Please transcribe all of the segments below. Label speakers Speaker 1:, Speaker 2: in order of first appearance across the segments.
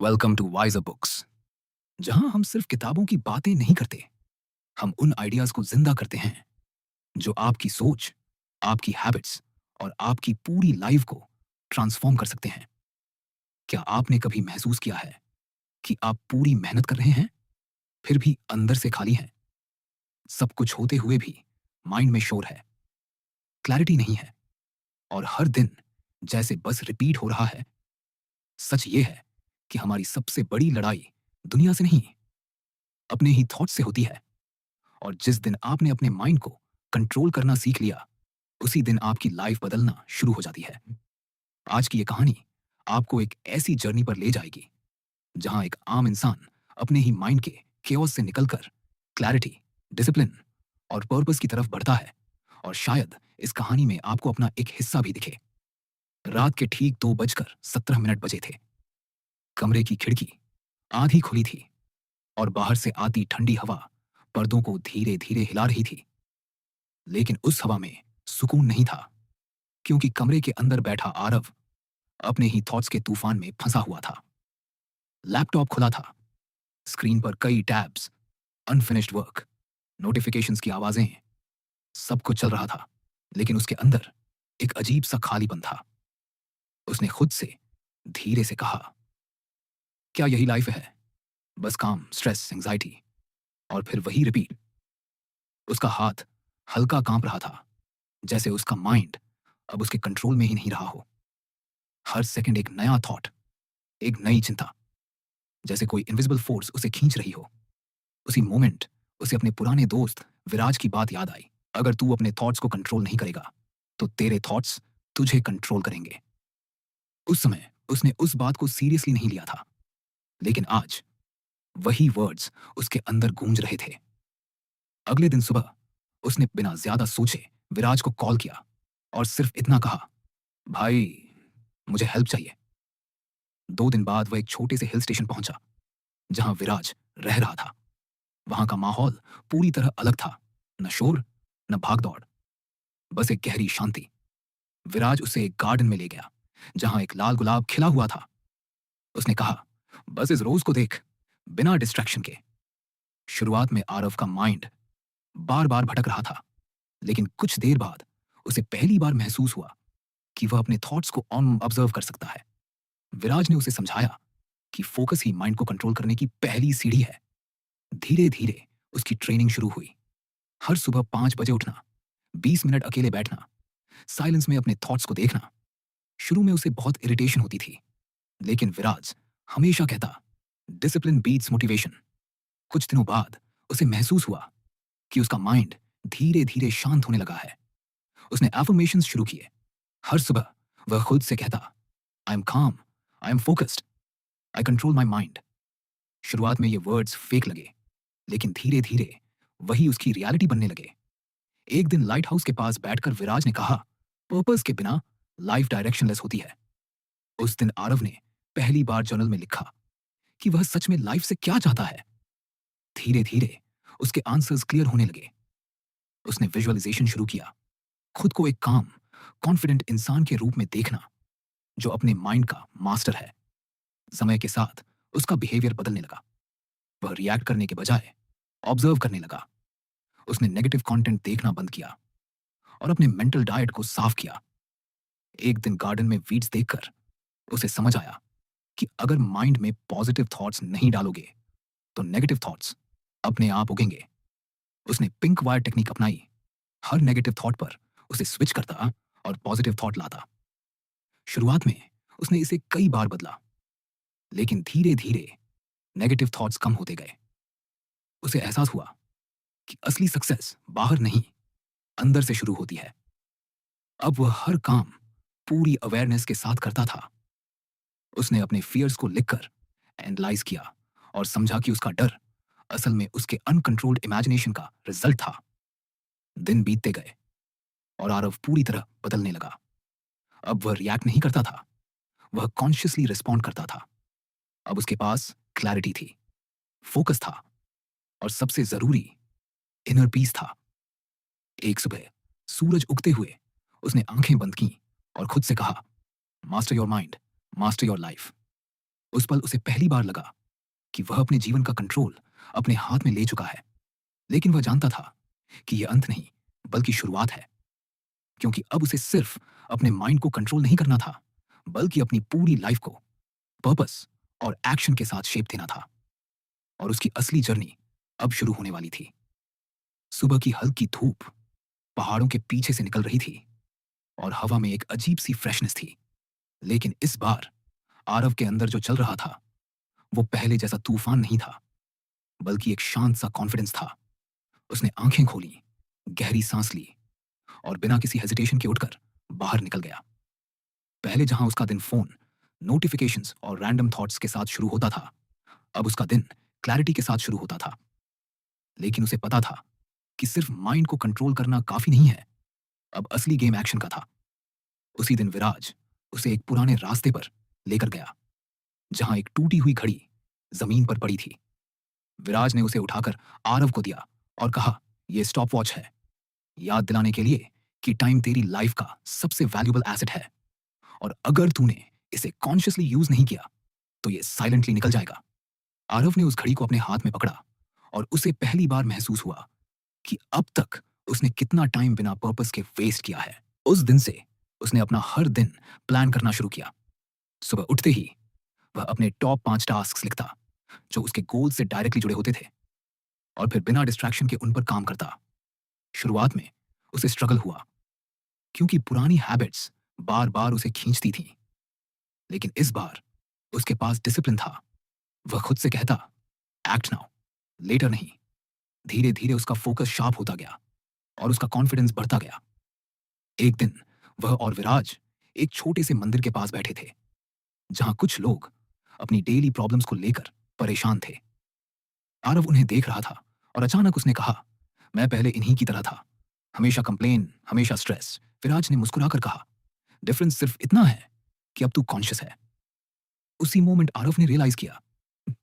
Speaker 1: Welcome to visor books, जहां हम सिर्फ किताबों की बातें नहीं करते, हम उन आइडियाज को जिंदा करते हैं जो आपकी सोच, आपकी हैबिट्स और आपकी पूरी लाइफ को ट्रांसफॉर्म कर सकते हैं। क्या आपने कभी महसूस किया है कि आप पूरी मेहनत कर रहे हैं, फिर भी अंदर से खाली हैं? सब कुछ होते हुए भी माइंड में शोर है, क्लैरिटी नहीं है, और हर दिन जैसे बस रिपीट हो रहा है। सच ये है कि हमारी सबसे बड़ी लड़ाई दुनिया से नहीं, अपने ही थॉट से होती है। और जिस दिन आपने अपने माइंड को कंट्रोल करना सीख लिया, उसी दिन आपकी लाइफ बदलना शुरू हो जाती है। आज की ये कहानी आपको एक ऐसी जर्नी पर ले जाएगी जहां एक आम इंसान अपने ही माइंड के केओस से निकलकर क्लैरिटी, डिसिप्लिन और पर्पस की तरफ बढ़ता है। और शायद इस कहानी में आपको अपना एक हिस्सा भी दिखे। रात के ठीक 2:17 बजे थे। कमरे की खिड़की आधी खुली थी और बाहर से आती ठंडी हवा पर्दों को धीरे धीरे हिला रही थी। लेकिन उस हवा में सुकून नहीं था, क्योंकि कमरे के अंदर बैठा आरव अपने ही थॉट्स के तूफान में फंसा हुआ था। लैपटॉप खुला था, स्क्रीन पर कई टैब्स, अनफिनिश्ड वर्क, नोटिफिकेशंस की आवाजें, सब कुछ चल रहा था। लेकिन उसके अंदर एक अजीब सा खालीपन था। उसने खुद से धीरे से कहा, क्या यही लाइफ है? बस काम, स्ट्रेस, एंजाइटी और फिर वही रिपीट। उसका हाथ हल्का कांप रहा था, जैसे उसका माइंड अब उसके कंट्रोल में ही नहीं रहा हो। हर सेकंड एक नया थॉट, एक नई चिंता, जैसे कोई इनविजिबल फोर्स उसे खींच रही हो। उसी मोमेंट उसे अपने पुराने दोस्त विराज की बात याद आई। अगर तू अपने थॉट्स को कंट्रोल नहीं करेगा, तो तेरे थॉट्स तुझे कंट्रोल करेंगे। उस समय उसने उस बात को सीरियसली नहीं लिया था, लेकिन आज वही वर्ड्स उसके अंदर गूंज रहे थे। अगले दिन सुबह उसने बिना ज्यादा सोचे विराज को कॉल किया और सिर्फ इतना कहा, भाई, मुझे हेल्प चाहिए। 2 दिन बाद वह एक छोटे से हिल स्टेशन पहुंचा जहां विराज रह रहा था। वहां का माहौल पूरी तरह अलग था। न शोर, न भागदौड़, बस एक गहरी शांति। विराज उसे एक गार्डन में ले गया जहां एक लाल गुलाब खिला हुआ था। उसने कहा, बस इस रोज को देख, बिना डिस्ट्रैक्शन के। शुरुआत में आरव का माइंड बार बार भटक रहा था, लेकिन कुछ देर बाद उसे पहली बार महसूस हुआ कि वह अपने थॉट्स को ऑन ऑब्जर्व कर सकता है। विराज ने उसे समझाया कि फोकस ही माइंड को कंट्रोल करने की पहली सीढ़ी है। धीरे धीरे उसकी ट्रेनिंग शुरू हुई। हर सुबह 5 बजे उठना, 20 मिनट अकेले बैठना, साइलेंस में अपने थॉट्स को देखना। शुरू में उसे बहुत इरिटेशन होती थी, लेकिन विराज हमेशा कहता, डिसिप्लिन बीट्स मोटिवेशन। कुछ दिनों बाद उसे महसूस हुआ कि उसका माइंड धीरे धीरे शांत होने लगा है। उसने एफर्मेशंस शुरू किए। हर सुबह वह खुद से कहता, आई एम काम, I am focused, I control my mind. शुरुआत में ये वर्ड्स फेक लगे, लेकिन धीरे धीरे वही उसकी रियलिटी बनने लगे। एक दिन लाइट हाउस के पास बैठकर विराज ने कहा, पर्पस के बिना लाइफ डायरेक्शनलेस होती है। उस दिन आरव ने पहली बार जर्नल में लिखा कि वह सच में लाइफ से क्या चाहता है। धीरे धीरे उसके आंसर्स क्लियर होने लगे। उसने विजुअलाइजेशन शुरू किया, खुद को एक काम, कॉन्फिडेंट इंसान के रूप में देखना जो अपने माइंड का मास्टर है। समय के साथ उसका बिहेवियर बदलने लगा। वह रिएक्ट करने के बजाय ऑब्जर्व करने लगा। उसने नेगेटिव कंटेंट देखना बंद किया और अपने मेंटल डाइट को साफ किया। एक दिन गार्डन में वीड्स देखकर उसे समझ आया कि अगर माइंड में पॉजिटिव थॉट्स नहीं डालोगे, तो नेगेटिव थॉट्स अपने आप उगेंगे। उसने पिंक वायर टेक्निक अपनाई। हर नेगेटिव थॉट पर उसे स्विच करता और पॉजिटिव थॉट लाता। शुरुआत में उसने इसे कई बार बदला, लेकिन धीरे धीरे नेगेटिव थॉट्स कम होते गए। उसे एहसास हुआ कि असली सक्सेस बाहर नहीं, अंदर से शुरू होती है। अब वह हर काम पूरी अवेयरनेस के साथ करता था। उसने अपने फियर्स को लिखकर एनालाइज किया और समझा कि उसका डर असल में उसके अनकंट्रोल्ड इमेजिनेशन का रिजल्ट था। दिन बीतते गए और आरव पूरी तरह बदलने लगा। अब वह रिएक्ट नहीं करता था, वह कॉन्शियसली रिस्पॉन्ड करता था। अब उसके पास क्लैरिटी थी, फोकस था, और सबसे जरूरी, इनर पीस था। एक सुबह सूरज उगते हुए उसने आंखें बंद की और खुद से कहा, master your mind, master your life. उस पल उसे पहली बार लगा कि वह अपने जीवन का कंट्रोल अपने हाथ में ले चुका है। लेकिन वह जानता था कि यह अंत नहीं, बल्कि शुरुआत है। क्योंकि अब उसे सिर्फ अपने माइंड को कंट्रोल नहीं करना था, बल्कि अपनी पूरी लाइफ को पर्पस और एक्शन के साथ शेप देना था। और उसकी असली जर्नी अब शुरू होने वाली थी। सुबह की हल्की धूप पहाड़ों के पीछे से निकल रही थी और हवा में एक अजीब सी फ्रेशनेस थी। लेकिन इस बार आरव के अंदर जो चल रहा था, वो पहले जैसा तूफान नहीं था, बल्कि एक शांत सा कॉन्फिडेंस था। उसने आंखें खोली, गहरी सांस ली और बिना किसी हेजिटेशन के उठकर बाहर निकल गया। पहले जहां उसका दिन फोन, नोटिफिकेशंस और रैंडम थॉट्स के साथ शुरू होता था, अब उसका दिन क्लैरिटी के साथ शुरू होता था। लेकिन उसे पता था कि सिर्फ माइंड को कंट्रोल करना काफी नहीं है, अब असली गेम एक्शन का था। उसी दिन विराज उसे एक पुराने रास्ते पर लेकर गया, जहां एक टूटी हुई घड़ी जमीन पर पड़ी थी। विराज ने उसे उठाकर आरव को दिया और कहा, यह स्टॉप वॉच है, याद दिलाने के लिए कि टाइम तेरी लाइफ का सबसे वैल्यूएबल एसेट है, और अगर तूने इसे कॉन्शियसली यूज नहीं किया तो ये साइलेंटली निकल जाएगा। आरव ने उस घड़ी को अपने हाथ में पकड़ा और उसे पहली बार महसूस हुआ कि अब तक उसने कितना टाइम बिना पर्पस के वेस्ट किया है। उस दिन से उसने अपना हर दिन प्लान करना शुरू किया। सुबह उठते ही वह अपने टॉप 5 टास्क लिखता जो उसके गोल से डायरेक्टली जुड़े होते थे, और फिर बिना डिस्ट्रैक्शन के उन पर काम करता। शुरुआत में उसे स्ट्रगल हुआ, क्योंकि पुरानी हैबिट्स बार बार उसे खींचती थी। लेकिन इस बार उसके पास डिसिप्लिन था। वह खुद से कहता, एक्ट नाउ, लेटर नहीं। धीरे धीरे उसका फोकस शार्प होता गया और उसका कॉन्फिडेंस बढ़ता गया। एक दिन वह और विराज एक छोटे से मंदिर के पास बैठे थे, जहां कुछ लोग अपनी डेली प्रॉब्लम्स को लेकर परेशान थे। आरव उन्हें देख रहा था और अचानक उसने कहा, मैं पहले इन्हीं की तरह था, हमेशा कंप्लेन, हमेशा स्ट्रेस। विराज ने मुस्कुराकर कहा, डिफरेंस सिर्फ इतना है कि अब तू कॉन्शियस है। उसी मोमेंट आरव ने रियलाइज किया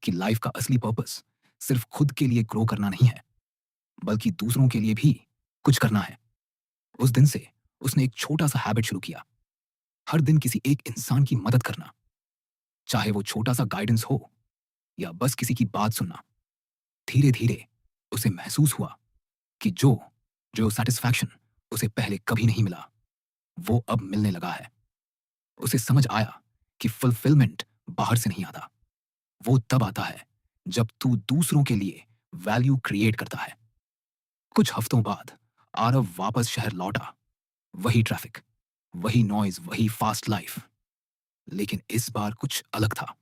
Speaker 1: कि लाइफ का असली पर्पस सिर्फ खुद के लिए ग्रो करना नहीं है, बल्कि दूसरों के लिए भी कुछ करना है। उस दिन से उसने एक छोटा सा हैबिट शुरू किया, हर दिन किसी एक इंसान की मदद करना, चाहे वो छोटा सा गाइडेंस हो या बस किसी की बात सुनना। धीरे धीरे उसे महसूस हुआ कि जो जो सेटिस्फैक्शन उसे पहले कभी नहीं मिला, वो अब मिलने लगा है। उसे समझ आया कि फुलफिलमेंट बाहर से नहीं आता, वो तब आता है जब तू दूसरों के लिए वैल्यू क्रिएट करता है। कुछ हफ्तों बाद आरव वापस शहर लौटा। वही ट्रैफिक, वही नॉइज, वही फास्ट लाइफ। लेकिन इस बार कुछ अलग था।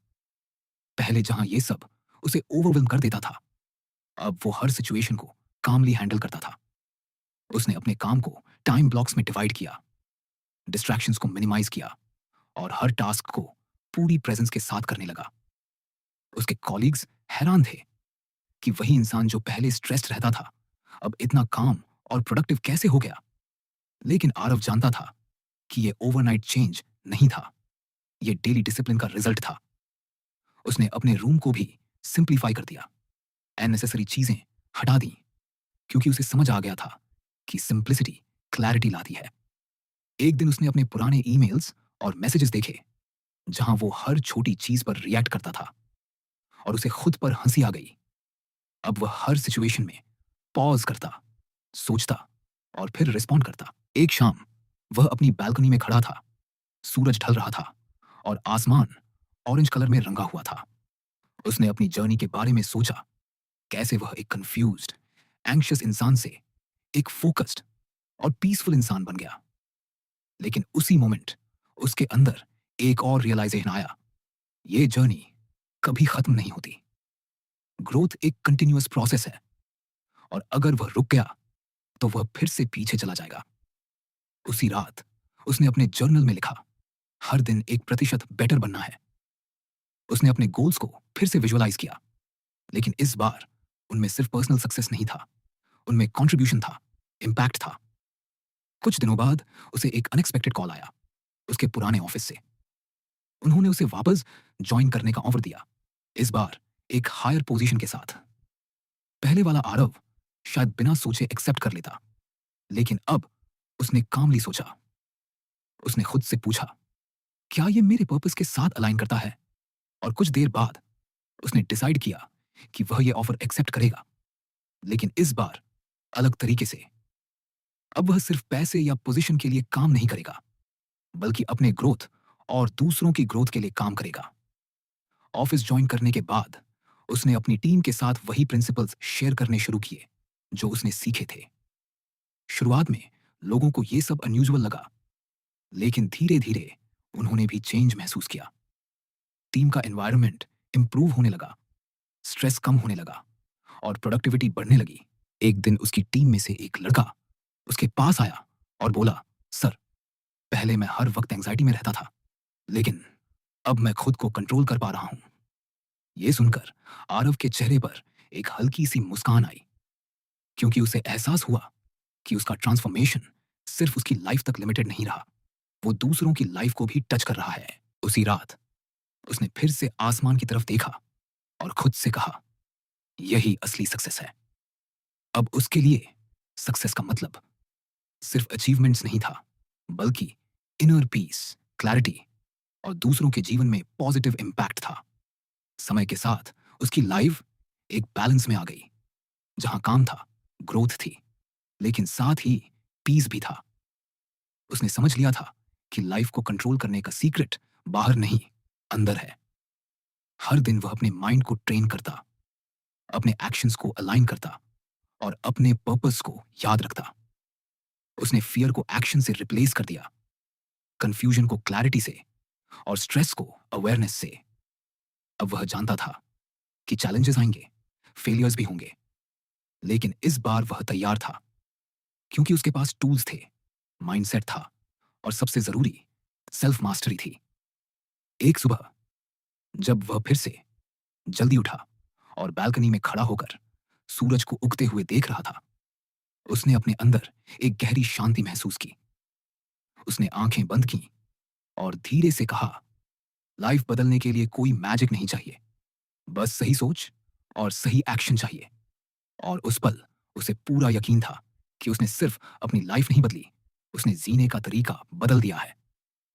Speaker 1: पहले जहां ये सब उसे ओवरवेल्म कर देता था, अब वो हर सिचुएशन को कामली हैंडल करता था। उसने अपने काम को टाइम ब्लॉक्स में डिवाइड किया, डिस्ट्रैक्शंस को मिनिमाइज किया और हर टास्क को पूरी प्रेजेंस के साथ करने लगा। उसके कॉलीग्स हैरान थे कि वही इंसान जो पहले स्ट्रेस्ड रहता था, अब इतना काम और प्रोडक्टिव कैसे हो गया। लेकिन आरव जानता था कि यह ओवरनाइट चेंज नहीं था, यह डेली डिसिप्लिन का रिजल्ट था। उसने अपने रूम को भी सिंप्लीफाई कर दिया, अननेसेसरी चीजें हटा दी, क्योंकि उसे समझ आ गया था कि सिंप्लिसिटी क्लैरिटी लाती है। एक दिन उसने अपने पुराने ईमेल्स और मैसेजेस देखे, जहां वो हर छोटी चीज पर रिएक्ट करता था, और उसे खुद पर हंसी आ गई। अब वह हर सिचुएशन में पॉज करता, सोचता और फिर रिस्पॉन्ड करता। एक शाम वह अपनी बालकनी में खड़ा था, सूरज ढल रहा था और आसमान ऑरेंज कलर में रंगा हुआ था। उसने अपनी जर्नी के बारे में सोचा, कैसे वह एक कंफ्यूज्ड, एंग्शियस इंसान से एक फोकस्ड और पीसफुल इंसान बन गया। लेकिन उसी मोमेंट उसके अंदर एक और रियलाइजेशन आया, ये जर्नी कभी खत्म नहीं होती। ग्रोथ एक कंटिन्यूअस प्रोसेस है, और अगर वह रुक गया तो वह फिर से पीछे चला जाएगा। उसी रात उसने अपने जर्नल में लिखा, हर दिन 1% बेटर बनना है। उसने अपने गोल्स को फिर से विजुअलाइज किया, लेकिन इस बार उनमें सिर्फ पर्सनल सक्सेस नहीं था, उनमें कंट्रीब्यूशन था, इम्पैक्ट था। कुछ दिनों बाद उसे एक अनएक्सपेक्टेड कॉल आया उसके पुराने ऑफिस से। उन्होंने उसे वापस ज्वाइन करने का ऑफर दिया, इस बार एक हायर पोजीशन के साथ। पहले वाला आरव शायद बिना सोचे एक्सेप्ट कर लेता, लेकिन अब उसने कामली सोचा। उसने खुद से पूछा, क्या ये मेरे पर्पस के साथ अलाइन करता है? और कुछ देर बाद उसने डिसाइड किया कि वह यह ऑफर एक्सेप्ट करेगा, लेकिन इस बार अलग तरीके से। अब वह सिर्फ पैसे या पोजीशन के लिए काम नहीं करेगा, बल्कि अपने ग्रोथ और दूसरों की ग्रोथ के लिए काम करेगा। ऑफिस ज्वाइन करने के बाद उसने अपनी टीम के साथ वही प्रिंसिपल्स शेयर करने शुरू किए जो उसने सीखे थे। शुरुआत में लोगों को यह सब अनयूजुअल लगा, लेकिन धीरे धीरे उन्होंने भी चेंज महसूस किया। टीम का एनवायरनमेंट इंप्रूव होने लगा, स्ट्रेस कम होने लगा और प्रोडक्टिविटी बढ़ने लगी। एक दिन उसकी टीम में से एक लड़का उसके पास आया और बोला, सर, पहले मैं हर वक्त एंजाइटी में रहता था, लेकिन अब मैं खुद को कंट्रोल कर पा रहा हूं। यह सुनकर आरव के चेहरे पर एक हल्की सी मुस्कान आई, क्योंकि उसे एहसास हुआ कि उसका ट्रांसफॉर्मेशन सिर्फ उसकी लाइफ तक लिमिटेड नहीं रहा, वो दूसरों की लाइफ को भी टच कर रहा है। उसी रात उसने फिर से आसमान की तरफ देखा और खुद से कहा, यही असली सक्सेस है। अब उसके लिए सक्सेस का मतलब सिर्फ अचीवमेंट्स नहीं था, बल्कि इनर पीस, क्लैरिटी और दूसरों के जीवन में पॉजिटिव इंपैक्ट था। समय के साथ उसकी लाइफ एक बैलेंस में आ गई, जहां काम था, ग्रोथ थी, लेकिन साथ ही पीस भी था। उसने समझ लिया था कि लाइफ को कंट्रोल करने का सीक्रेट बाहर नहीं, अंदर है। हर दिन वह अपने माइंड को ट्रेन करता, अपने एक्शंस को अलाइन करता और अपने पर्पस को याद रखता। उसने फियर को एक्शन से रिप्लेस कर दिया, कंफ्यूजन को क्लैरिटी से और स्ट्रेस को अवेयरनेस से। अब वह जानता था कि चैलेंजेस आएंगे, फेलियर्स भी होंगे, लेकिन इस बार वह तैयार था, क्योंकि उसके पास टूल्स थे, माइंडसेट था और सबसे जरूरी सेल्फ मास्टरी थी। एक सुबह जब वह फिर से जल्दी उठा और बालकनी में खड़ा होकर सूरज को उगते हुए देख रहा था, उसने अपने अंदर एक गहरी शांति महसूस की। उसने आंखें बंद की और धीरे से कहा, लाइफ बदलने के लिए कोई मैजिक नहीं चाहिए, बस सही सोच और सही एक्शन चाहिए। और उस पल उसे पूरा यकीन था कि उसने सिर्फ अपनी लाइफ नहीं बदली, उसने जीने का तरीका बदल दिया है।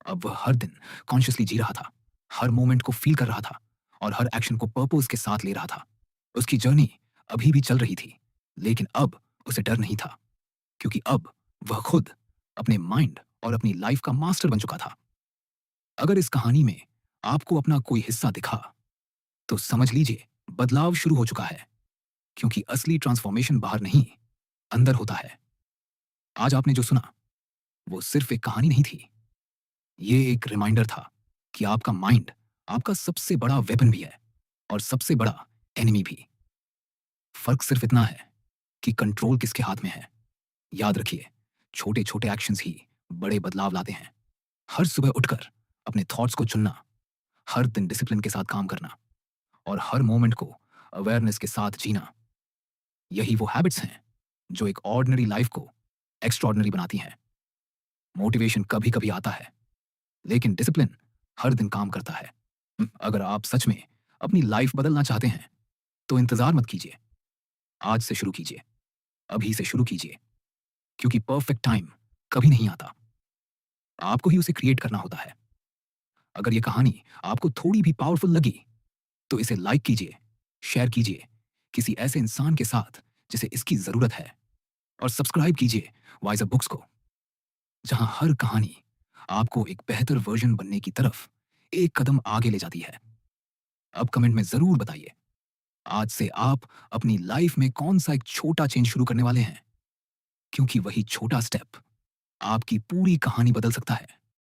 Speaker 1: अब वह हर दिन कॉन्शियसली जी रहा था, हर मोमेंट को फील कर रहा था और हर एक्शन को पर्पस के साथ ले रहा था। उसकी जर्नी अभी भी चल रही थी, लेकिन अब उसे डर नहीं था, क्योंकि अब वह खुद अपने माइंड और अपनी लाइफ का मास्टर बन चुका था। अगर इस कहानी में आपको अपना कोई हिस्सा दिखा, तो समझ लीजिए बदलाव शुरू हो चुका है, क्योंकि असली ट्रांसफॉर्मेशन बाहर नहीं, अंदर होता है। आज आपने जो सुना वो सिर्फ एक कहानी नहीं थी, ये एक रिमाइंडर था कि आपका माइंड आपका सबसे बड़ा वेपन भी है और सबसे बड़ा एनिमी भी। फर्क सिर्फ इतना है कि कंट्रोल किसके हाथ में है। याद रखिए, छोटे छोटे एक्शंस ही बड़े बदलाव लाते हैं। हर सुबह उठकर अपने थॉट्स को चुनना, हर दिन डिसिप्लिन के साथ काम करना और हर मोमेंट को अवेयरनेस के साथ जीना, यही वो हैबिट्स हैं जो एक ऑर्डिनरी लाइफ को एक्स्ट्रॉर्डिनरी बनाती हैं। मोटिवेशन कभी कभी आता है, लेकिन डिसिप्लिन हर दिन काम करता है। अगर आप सच में अपनी लाइफ बदलना चाहते हैं, तो इंतजार मत कीजिए, आज से शुरू कीजिए, अभी से शुरू कीजिए, क्योंकि परफेक्ट टाइम कभी नहीं आता, आपको ही उसे क्रिएट करना होता है। अगर यह कहानी आपको थोड़ी भी पावरफुल लगी, तो इसे लाइक कीजिए, शेयर कीजिए किसी ऐसे इंसान के साथ जिसे इसकी जरूरत है, और सब्सक्राइब कीजिए वाइजर बुक्स को, जहां हर कहानी आपको एक बेहतर वर्जन बनने की तरफ एक कदम आगे ले जाती है। अब कमेंट में जरूर बताइए, आज से आप अपनी लाइफ में कौन सा एक छोटा चेंज शुरू करने वाले हैं, क्योंकि वही छोटा स्टेप आपकी पूरी कहानी बदल सकता है।